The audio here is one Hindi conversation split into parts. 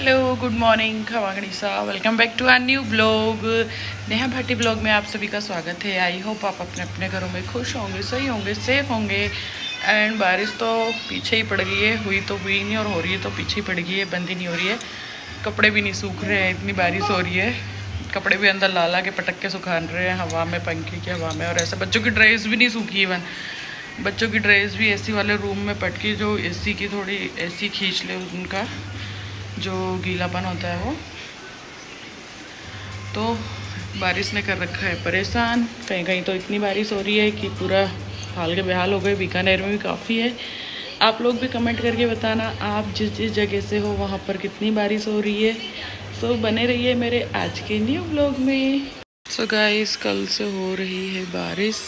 हेलो गुड मॉर्निंग खमा गणिसा, welcome back to our new blog. Neha Bhati blog में आप सभी का स्वागत है। आई होप आप अपने अपने घरों में खुश होंगे, सही होंगे, सेफ होंगे। एंड बारिश तो पीछे ही पड़ गई है, हुई तो हुई नहीं और हो रही है तो पीछे ही पड़ गई है, बंद ही नहीं हो रही है। कपड़े भी नहीं सूख रहे हैं, इतनी बारिश हो रही है। कपड़े भी अंदर ला के पटक के सुखा रहे हैं हवा में, पंखे की हवा में। और ऐसा बच्चों की ड्रेस भी नहीं सूखी, इवन बच्चों की ड्रेस भी एसी वाले रूम में पटकी, जो एसी की थोड़ी एसी खींच ले उनका जो गीलापन होता है वो। तो बारिश ने कर रखा है परेशान। कहीं कहीं तो इतनी बारिश हो रही है कि पूरा हाल के बेहाल हो गए। बीकानेर में भी काफ़ी है। आप लोग भी कमेंट करके बताना आप जिस जिस जगह से हो वहाँ पर कितनी बारिश हो रही है। सो बने रहिए मेरे आज के न्यू ब्लॉग में। सो गाइस, कल से हो रही है बारिश।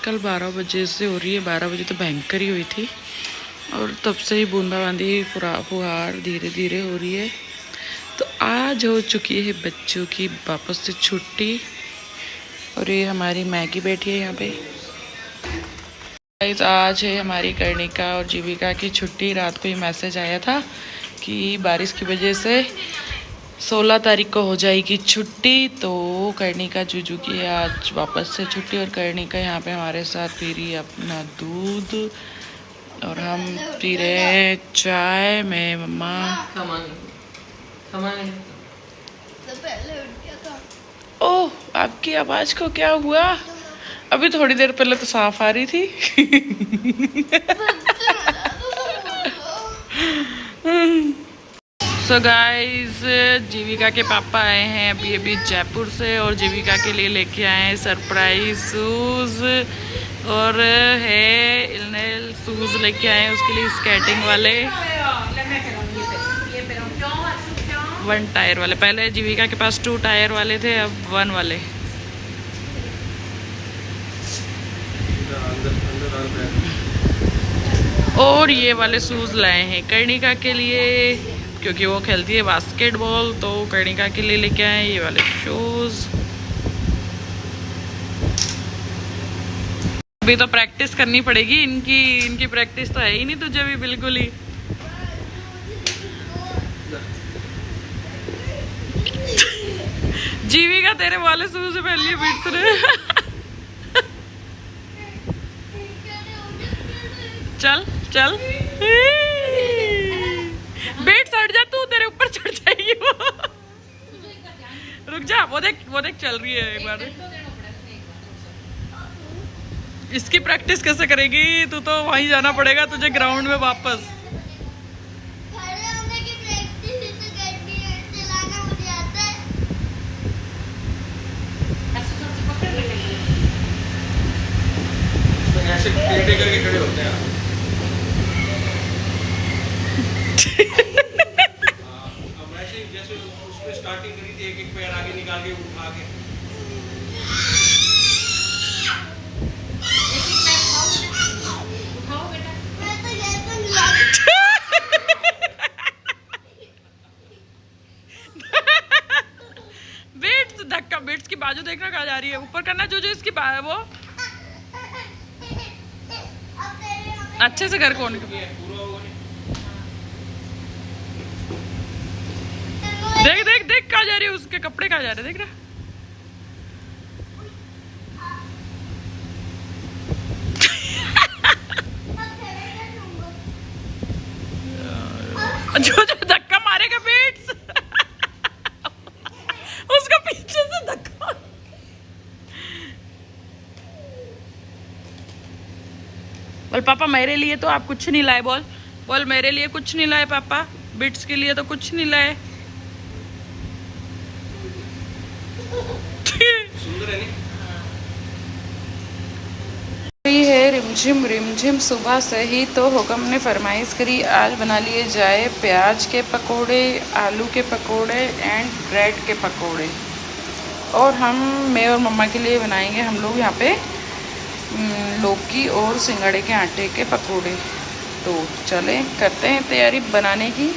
कल 12 बजे से हो रही है, 12 बजे तो भयंकर ही हुई थी और तब से ही बूंदाबांदी फुहार धीरे धीरे हो रही है। तो आज हो चुकी है बच्चों की वापस से छुट्टी और ये हमारी मैगी बैठी है यहाँ पे। आज है हमारी कर्णिका और जीविका की छुट्टी। रात को ही मैसेज आया था कि बारिश की वजह से 16 तारीख को हो जाएगी छुट्टी। तो कर्णिका जूजू की है आज वापस से छुट्टी और कर्णिका यहाँ पे हमारे साथ पी रही है अपना दूध और हम पी रहे चाय में। मम्मा ओह, आपकी आवाज को क्या हुआ? अभी थोड़ी देर पहले तो साफ आ रही थी। सो गाइस, जीविका के पापा आए हैं अभी जयपुर से और जीविका के लिए लेके आए हैं सरप्राइज शूज और है इलनेल शूज लेके आए हैं उसके लिए, स्केटिंग वाले 1 टायर वाले। पहले जीविका के पास 2 टायर वाले थे, अब 1 वाले। और ये वाले शूज लाए हैं कर्णिका के लिए क्योंकि वो खेलती है बास्केटबॉल, तो कर्णिका के लिए लेके आए हैं ये वाले शूज। अभी तो प्रैक्टिस करनी पड़ेगी इनकी प्रैक्टिस तो है ही नहीं तुझे भी बिल्कुल ही। जीविका तेरे वाले शूज पहन लिए बीट्स ने। चल चल बेट हट जा, तू तेरे ऊपर चढ़ जाएगी वो। रुक जा, वो देख चल रही है। एक बार इसकी प्रैक्टिस कैसे करेगी तू? तो वहीं जाना पड़ेगा तुझे ग्राउंड में वापस। ऐसे टेढ़े करके खड़े होते हैं। अब ऐसे जैसे उसमें स्टार्टिंग करी थी, एक पैर आगे निकाल के उठा के। धक्का बेट्स की बाजू देखना कहाँ जा रही है, ऊपर करना जो इसकी वो अच्छे से कर। कौन देख देख देख कहाँ जा रही है, उसके कपड़े कहाँ जा रहे देख रहा। जो धक्का मारेगा बेट्स उसका पीछे से धक्का। बोल पापा मेरे लिए तो आप कुछ नहीं लाए। बोल मेरे लिए कुछ नहीं लाए पापा, बिट्स के लिए तो कुछ नहीं लाए। सुंदर है है रिमझिम सुबह से ही तो हुक्म ने फरमाइश करी आज बना लिए जाए प्याज के पकोड़े, आलू के पकोड़े एंड ब्रेड के पकोड़े। और मैं और मम्मा के लिए बनाएंगे हम लोग यहाँ पे लौकी और सिंगड़े के आटे के पकोड़े। तो चलें करते हैं तैयारी बनाने की।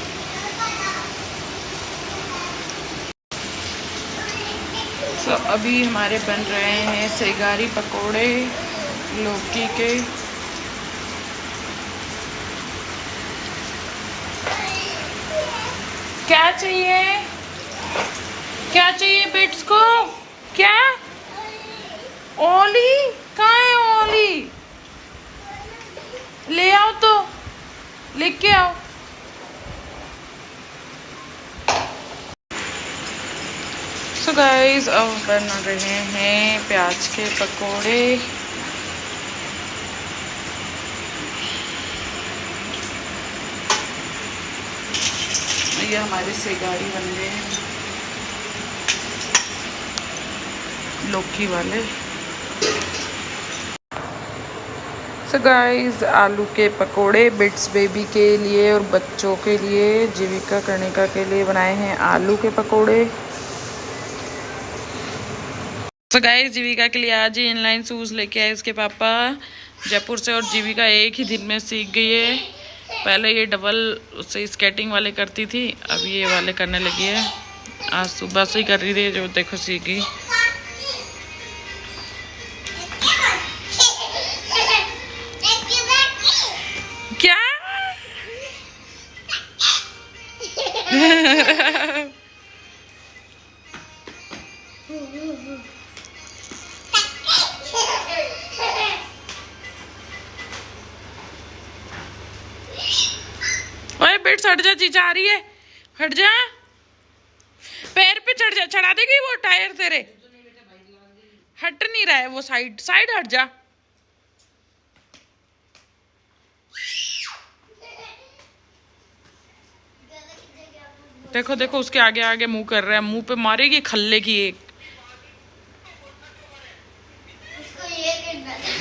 तो अभी हमारे बन रहे हैं सेगारी पकोड़े लौकी के। क्या चाहिए, क्या चाहिए बिट्स को? क्या? ओली? कहाँ है ओली? ले आओ तो, लेके आओ। सो गाइस अब बना रहे हैं प्याज के पकोड़े। ये हमारे सेगाड़ी बन गए हैं, लौकी वाले। सो गाइस आलू के पकोड़े बिट्स बेबी के लिए और बच्चों के लिए, जीविका कर्णिका के लिए बनाए हैं आलू के पकोड़े। सो गाइस जीविका के लिए आज ही इनलाइन शूज़ लेके आए उसके पापा जयपुर से, और जीविका एक ही दिन में सीख गई है। पहले ये डबल उससे स्केटिंग वाले करती थी, अब ये वाले करने लगी है। आज सुबह से ही कर रही थी, जो देखो सीख गई। क्या? ओए बिट्स हट जा, चीचा आ रही है, हट जा। पैर पे चढ़ जा, चढ़ा देगी वो टायर तेरे। हट नहीं रहा है वो, साइड साइड हट जा। देखो देखो उसके आगे आगे मुंह कर रहा है, मुंह पे मारेगी खल्ले की एक।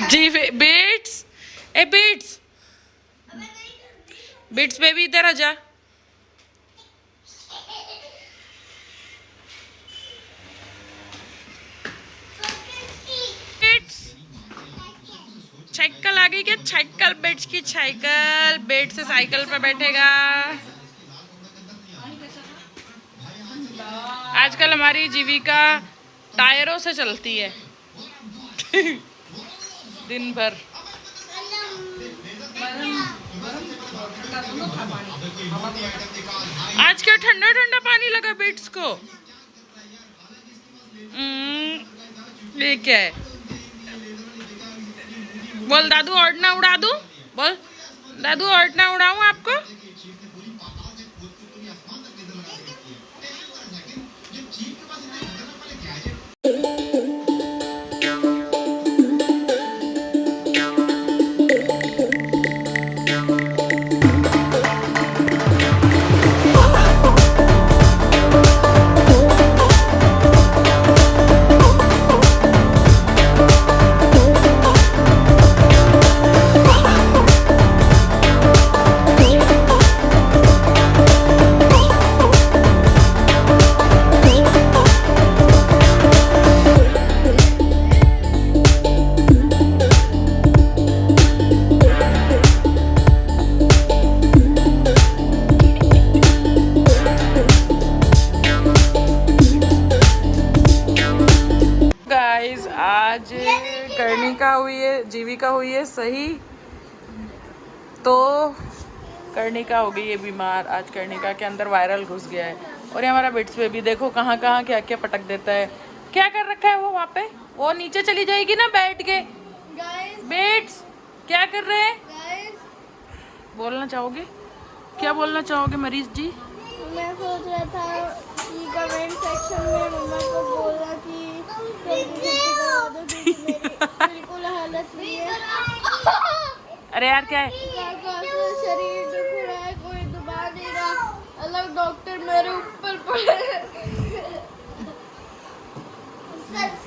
जी बिट्स, ए बिट्स, बिट्स बेबी इधर आ जा। साइकिल आ गई क्या? साइकिल, बिट्स की साइकिल। बिट्स से साइकिल पे बैठेगा। आजकल हमारी जीविका टायरों से चलती है दिन भर। आज क्या ठंडा ठंडा पानी लगा बिट्स को। ये क्या है? बोल दादू और ना उड़ा दूं, बोल दादू और ना उड़ाऊं आपको। आज कर्णिका हुई है, जीविका हुई है सही, तो कर्णिका हो गई है बीमार। आज कर्णिका के अंदर वायरल घुस गया है। और ये हमारा बिट्स पे भी देखो कहाँ कहाँ क्या क्या पटक देता है। क्या कर रखा है वो वहाँ पे? वो नीचे चली जाएगी ना बैठ के। बिट्स क्या कर रहे हैं? बोलना चाहोगे? क्या बोलना चाहोगे मरीज जी? मैं सोच रहा था कि कमेंट सेक्शन में मम्मा को बोलना कि बिल्कुल हालत नहीं है। अरे यार क्या है? शरीर दुख रहा है, कोई दबा नहीं रहा, अलग डॉक्टर मेरे ऊपर पड़े।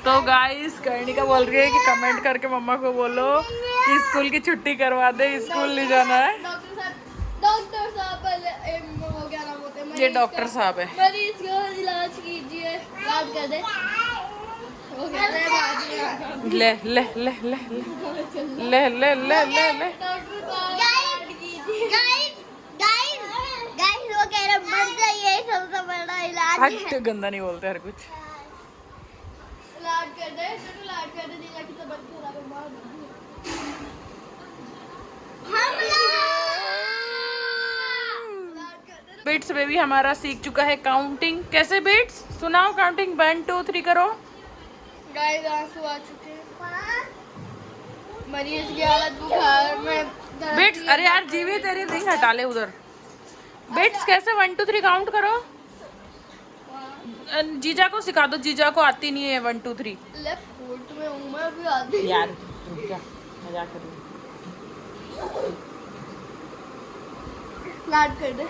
तो गाइस कर्णिका बोल रही है कि कमेंट करके मम्मा को बोलो कि स्कूल की छुट्टी करवा दे, स्कूल नहीं जाना है। डॉक्टर साहब हो गया नाम होते हैं, ये डॉक्टर साहब है। मरीज का इलाज कीजिए, इलाज कर दे। ले ले ले ले ले ले ले ले ले। हट, गंदा नहीं बोलते हर कुछ। इलाज कर दे, इलाज कर दे, जीजा की तबीयत खराब है बहुत। बिट्स बेबी हमारा सीख चुका है काउंटिंग। कैसे बिट्स? सुनाओ काउंटिंग, 1 2 3 करो। गाइस आंसू आ चुके हैं। मरीज की हालत बुखार में बिट्स, अरे यार जीवी तेरी रिंग हटा ले उधर। बिट्स कैसे 1 2 3 काउंट करो? जीजा को सिखा दो, जीजा को आती नहीं है 1 2 3। लेफ्ट फुट में हूं मैं भी आती यार रुक जा, मजाक कर रही हूँ। लाड कर दे।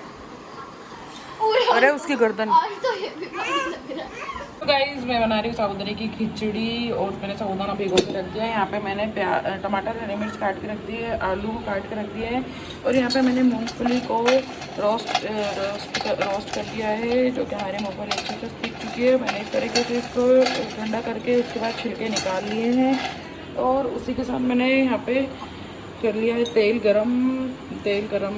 अरे उसकी गर्दन। आज तो ये भी भारी लग रहा है। तो गाइस मैं बना रही हूँ साबूदाने की खिचड़ी और मैंने साबूदाना भिगो के रख दिया है। यहाँ पे मैंने टमाटर, हरी मिर्च काट के रख दिए है, आलू काट के रख दिए है और यहाँ पे मैंने मूंगफली को रोस्ट कर दिया है, जो कि हमारे मूंगफली अच्छे से सीख चुकी है। मैंने इस तरीके से इसको ठंडा करके उसके बाद छिलके निकाल लिए हैं और उसी के साथ मैंने यहाँ पे कर लिया है तेल गरम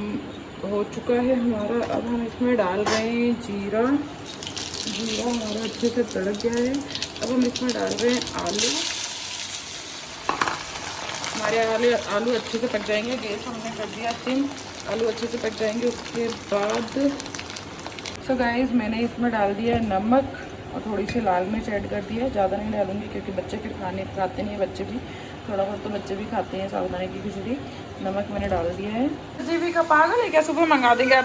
हो चुका है हमारा। अब हम इसमें डाल रहे हैं जीरा हमारा अच्छे से तड़क गया है। अब हम इसमें डाल रहे हैं आलू। हमारे आलू अच्छे से पक जाएंगे। गैस हमने कर दिया सिम, आलू अच्छे से पक जाएंगे। उसके बाद सो गाइस मैंने इसमें डाल दिया है नमक और थोड़ी सी लाल मिर्च ऐड कर दी है। ज़्यादा नहीं डालूंगी क्योंकि बच्चे फिर खाते नहीं है, बच्चे भी थोड़ा बहुत तो बच्चे भी खाते हैं साबूदाने की खिचड़ी। नमक मैंने डाल दिया है। जीवी का पागल है क्या? सुबह मंगा देंगे आप?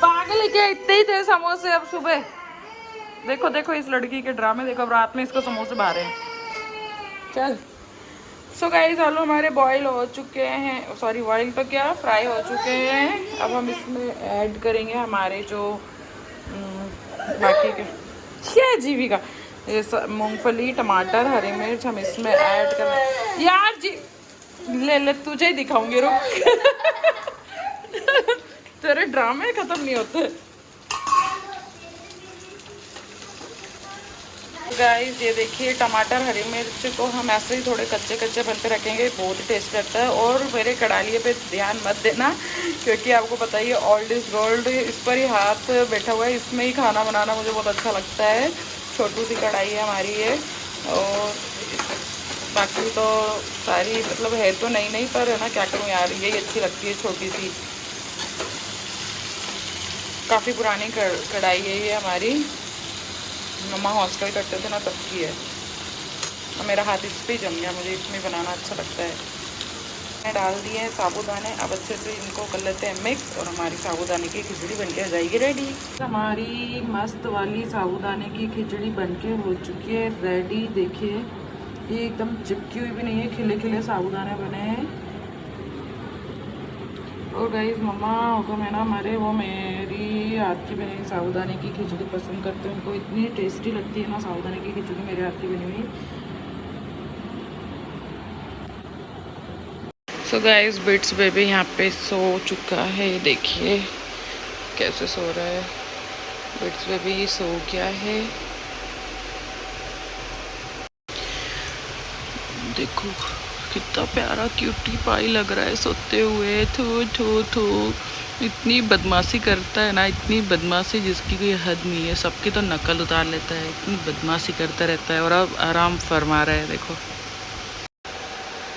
पागल है क्या? इतने ही थे समोसे अब सुबह। देखो देखो इस लड़की के ड्रामे देखो, अब रात में इसको समोसे बाहर हैं। चल सो गाइस आलू हमारे बॉईल हो चुके हैं, सॉरी बॉईल तो क्या फ्राई हो चुके हैं। अब हम इसमें ऐड करेंगे हमारे जो बाकी के क्या जीवी का ये मूंगफली, टमाटर, हरी मिर्च हम इसमें ऐड कर। यार जी ले तुझे ही दिखाऊंगी, रुक। तेरे ड्रामे खत्म नहीं होते। गाइस ये देखिए टमाटर, हरी मिर्च को हम ऐसे ही थोड़े कच्चे कच्चे बन पे रखेंगे, बहुत ही टेस्ट लगता है। और मेरे कढ़ाई पे ध्यान मत देना क्योंकि आपको पता ही है ओल्ड इज गोल्ड, इस पर ही हाथ बैठा हुआ है। इसमें ही खाना बनाना मुझे बहुत अच्छा लगता है। छोटी सी कढ़ाई है हमारी ये, और बाकी तो सारी मतलब है तो नहीं पर है ना, क्या करूँ यार, यही अच्छी लगती है छोटी सी। काफ़ी पुरानी कढ़ाई है ये हमारी, मम्मा हॉस्टल करते थे ना तब की है। और मेरा हाथ इस पर जम गया, मुझे इसमें बनाना अच्छा लगता है। मैं डाल दिए हैं साबूदाने, अब अच्छे से इनको कर लेते हैं मिक्स और हमारी साबूदाने की खिचड़ी बनके आ जाएगी रेडी। हमारी मस्त वाली साबूदाने की खिचड़ी बनके हो चुकी है रेडी। देखिए ये एकदम चिपकी हुई भी नहीं है, खिले खिले साबूदाने बने हैं। और गाइस मम्मा हुक्म है ना हमारे, वो मेरी हाथ की बनी हुई साबूदाने की खिचड़ी पसंद करते हैं। उनको इतनी टेस्टी लगती है ना साबूदाने की खिचड़ी मेरे हाथ की बनी हुई। सो गाइस बिट्स बेबी यहाँ पे सो चुका है, देखिए कैसे सो रहा है। बिट्स बेबी सो गया है, देखो कितना प्यारा क्यूटी पाई लग रहा है सोते हुए। थू थू थू, इतनी बदमाशी करता है ना, इतनी बदमाशी जिसकी कोई हद नहीं है। सबकी तो नकल उतार लेता है, इतनी बदमाशी करता रहता है और अब आराम फरमा रहा है देखो।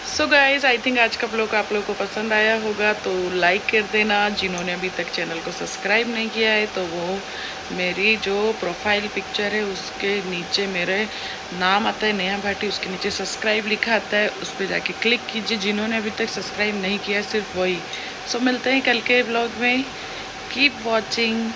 सो गाइज आई थिंक आज का ब्लॉग आप लोगों को पसंद आया होगा तो लाइक कर देना। जिन्होंने अभी तक चैनल को सब्सक्राइब नहीं किया है तो वो मेरी जो प्रोफाइल पिक्चर है उसके नीचे मेरे नाम आता है नेहा भाटी, उसके नीचे सब्सक्राइब लिखा आता है, उस पर जाके क्लिक कीजिए जिन्होंने अभी तक सब्सक्राइब नहीं किया, सिर्फ वही। सो मिलते हैं कल के ब्लॉग में। Keep watching.